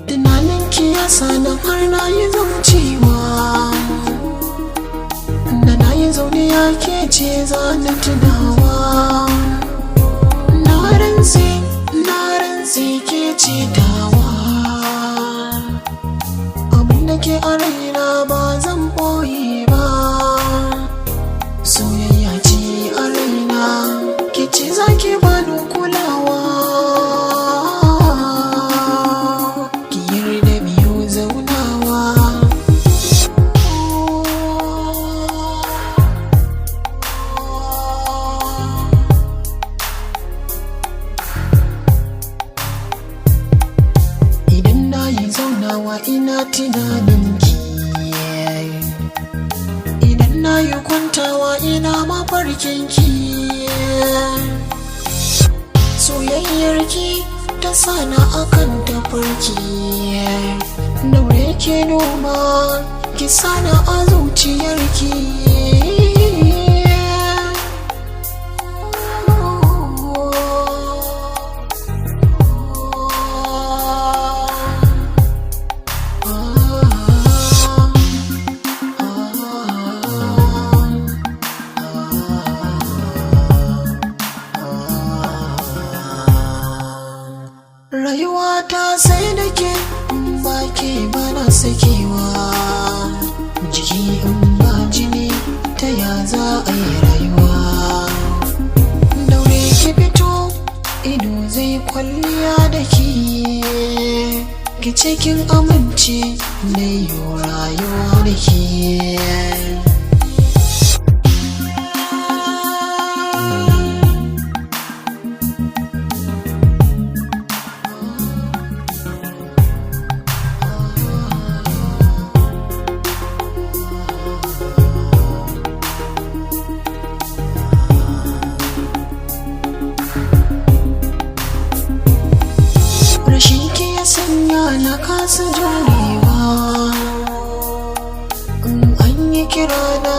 Tunaninki ya sani har na yi zaucewa, da na yi zaune ya ke ce za na tunawa. Na rantse ke ce tawa, abinda ke a raina ba zan ɓoye ba. Soyayya ce a raina, ke ce za ki bani kulawa. Zaunawa ina tunaninki, idan na yi kwantawa ina mafarkinki. Soyayyarki ta sana akan tafarki, daure ke noma ki sana a zuciyarki. Rayuwa ta sai da ke, ba ke bana sakewa. Jiki in ba jini ta ya za a yi rayuwa. Daure ki fito, ido zai kwalliya da ki. Ki cikin aminci na yi rayuwa da ke. Rashin ki ya sanya na kasa jurewa, in an yi kira na